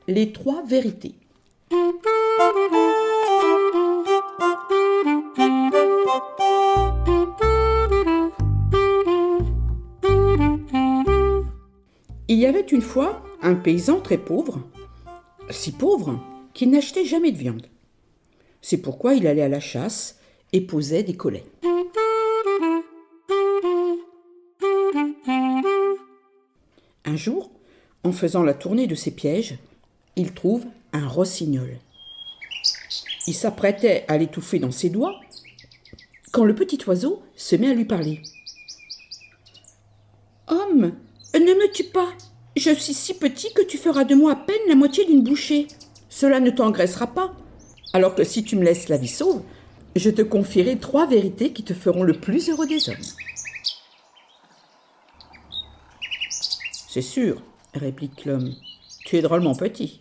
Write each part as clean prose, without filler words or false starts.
Les trois vérités. Il y avait une fois un paysan très pauvre, si pauvre qu'il n'achetait jamais de viande. C'est pourquoi il allait à la chasse et posait des collets. Un jour, en faisant la tournée de ses pièges, il trouve un rossignol. Il s'apprêtait à l'étouffer dans ses doigts quand le petit oiseau se met à lui parler. « Homme, ne me tue pas. Je suis si petit que tu feras de moi à peine la moitié d'une bouchée. Cela ne t'engraissera pas. Alors que si tu me laisses la vie sauve, je te confierai 3 vérités qui te feront le plus heureux des hommes. » « C'est sûr, réplique l'homme, tu es drôlement petit.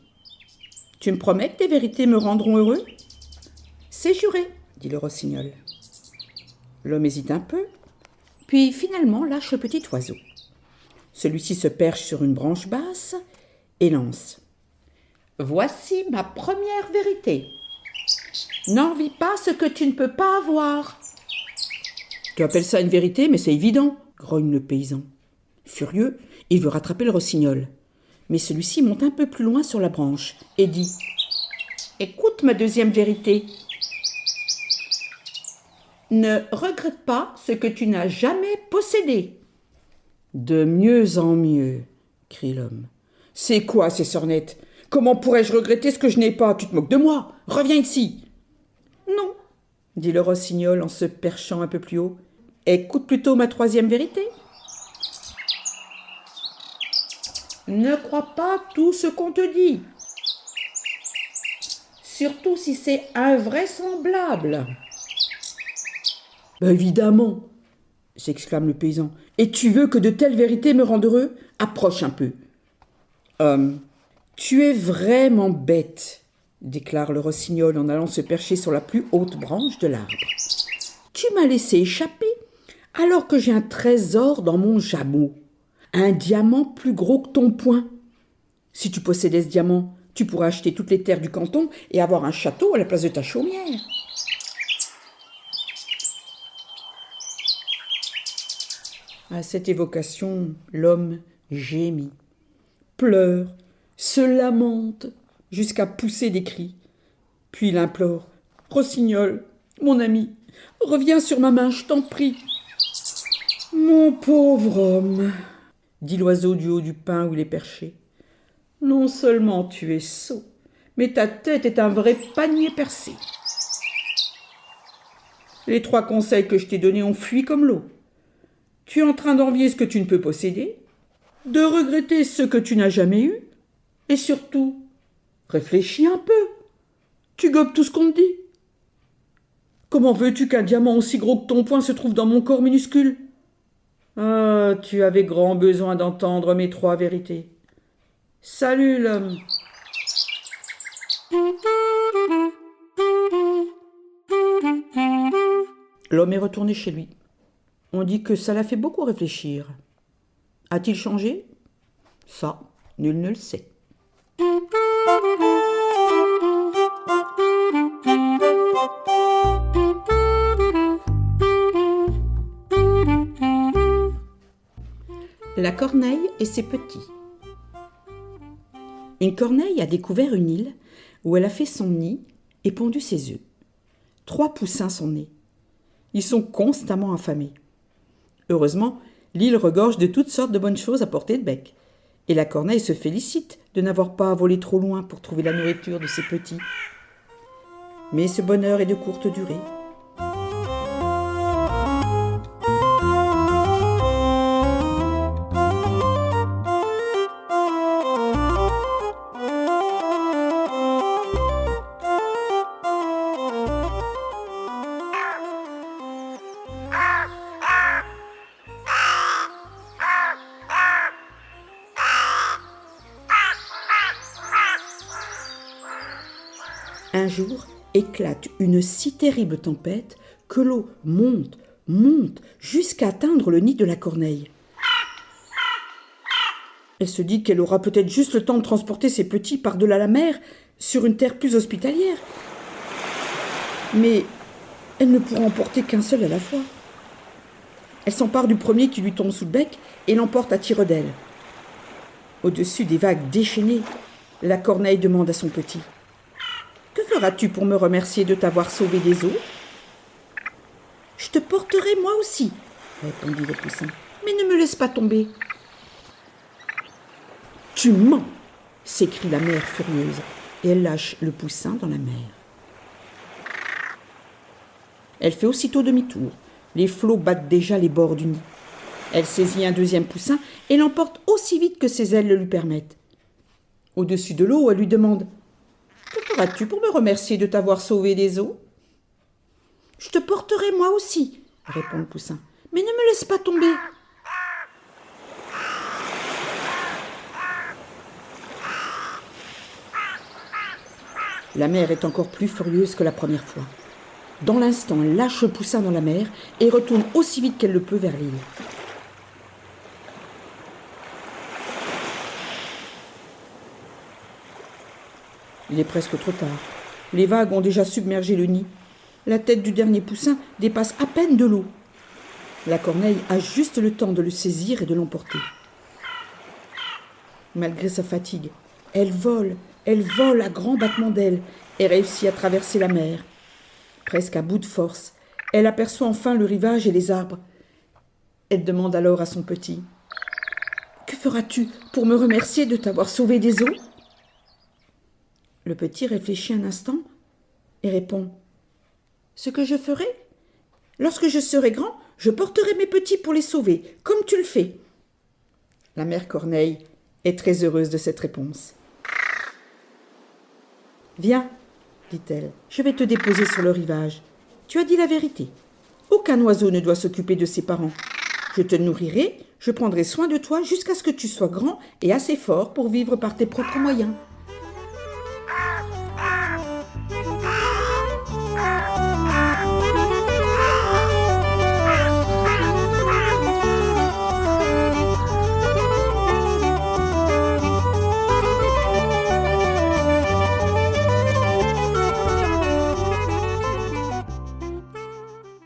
Tu me promets que tes vérités me rendront heureux ? » « C'est juré, dit le rossignol. L'homme hésite un peu, puis finalement lâche le petit oiseau. Celui-ci se perche sur une branche basse et lance. « Voici ma première vérité. N'envie pas ce que tu ne peux pas avoir. » « Tu appelles ça une vérité, mais c'est évident, grogne le paysan. Furieux, il veut rattraper le rossignol. Mais celui-ci monte un peu plus loin sur la branche et dit « Écoute ma deuxième vérité. Ne regrette pas ce que tu n'as jamais possédé. » « De mieux en mieux, crie l'homme. C'est quoi ces sornettes ? Comment pourrais-je regretter ce que je n'ai pas ? Tu te moques de moi ? Reviens ici. Non, dit le rossignol en se perchant un peu plus haut. Écoute plutôt ma troisième vérité. Ne crois pas tout ce qu'on te dit, surtout si c'est invraisemblable. Évidemment, s'exclame le paysan. Et tu veux que de telles vérités me rendent heureux ? Approche un peu. Tu es vraiment bête, déclare le rossignol en allant se percher sur la plus haute branche de l'arbre. Tu m'as laissé échapper alors que j'ai un trésor dans mon jabot, un diamant plus gros que ton poing. Si tu possédais ce diamant, tu pourrais acheter toutes les terres du canton et avoir un château à la place de ta chaumière. À cette évocation, l'homme gémit, pleure, se lamente jusqu'à pousser des cris. Puis il implore « Rossignol, mon ami, reviens sur ma main, je t'en prie. »« Mon pauvre homme, dit l'oiseau du haut du pin où il est perché, non seulement tu es sot, mais ta tête est un vrai panier percé. Les 3 conseils que je t'ai donnés ont fui comme l'eau. Tu es en train d'envier ce que tu ne peux posséder, de regretter ce que tu n'as jamais eu, et surtout, réfléchis un peu. Tu gobes tout ce qu'on te dit. Comment veux-tu qu'un diamant aussi gros que ton poing se trouve dans mon corps minuscule ? Ah, tu avais grand besoin d'entendre mes 3 vérités. Salut l'homme. L'homme est retourné chez lui. On dit que ça l'a fait beaucoup réfléchir. A-t-il changé ? Ça, nul ne le sait. La corneille et ses petits. Une corneille a découvert une île où elle a fait son nid et pondu ses œufs. 3 poussins sont nés. Ils sont constamment affamés. Heureusement, l'île regorge de toutes sortes de bonnes choses à portée de bec. Et la corneille se félicite de n'avoir pas à voler trop loin pour trouver la nourriture de ses petits. Mais ce bonheur est de courte durée. Un jour, éclate une si terrible tempête que l'eau monte jusqu'à atteindre le nid de la corneille. Elle se dit qu'elle aura peut-être juste le temps de transporter ses petits par-delà la mer, sur une terre plus hospitalière. Mais elle ne pourra en porter qu'un seul à la fois. Elle s'empare du premier qui lui tombe sous le bec et l'emporte à tire d'aile. Au-dessus des vagues déchaînées, la corneille demande à son petit : « Que feras-tu pour me remercier de t'avoir sauvé des eaux ?»« Je te porterai moi aussi, » répondit le poussin, « mais ne me laisse pas tomber. »« Tu mens !» s'écrie la mère furieuse, et elle lâche le poussin dans la mer. Elle fait aussitôt demi-tour. Les flots battent déjà les bords du nid. Elle saisit un deuxième poussin et l'emporte aussi vite que ses ailes le lui permettent. Au-dessus de l'eau, elle lui demande : « Que feras-tu pour me remercier de t'avoir sauvé des eaux ?»« Je te porterai moi aussi, » répond le poussin, « mais ne me laisse pas tomber. » La mère est encore plus furieuse que la première fois. Dans l'instant, elle lâche le poussin dans la mer et retourne aussi vite qu'elle le peut vers l'île. Il est presque trop tard. Les vagues ont déjà submergé le nid. La tête du dernier poussin dépasse à peine de l'eau. La corneille a juste le temps de le saisir et de l'emporter. Malgré sa fatigue, elle vole à grands battements d'ailes et réussit à traverser la mer. Presque à bout de force, elle aperçoit enfin le rivage et les arbres. Elle demande alors à son petit : « Que feras-tu pour me remercier de t'avoir sauvé des eaux ?» Le petit réfléchit un instant et répond : « Ce que je ferai ? Lorsque je serai grand, je porterai mes petits pour les sauver, comme tu le fais. » La mère Corneille est très heureuse de cette réponse. « Viens, dit-elle, je vais te déposer sur le rivage. Tu as dit la vérité. Aucun oiseau ne doit s'occuper de ses parents. Je te nourrirai, je prendrai soin de toi jusqu'à ce que tu sois grand et assez fort pour vivre par tes propres moyens.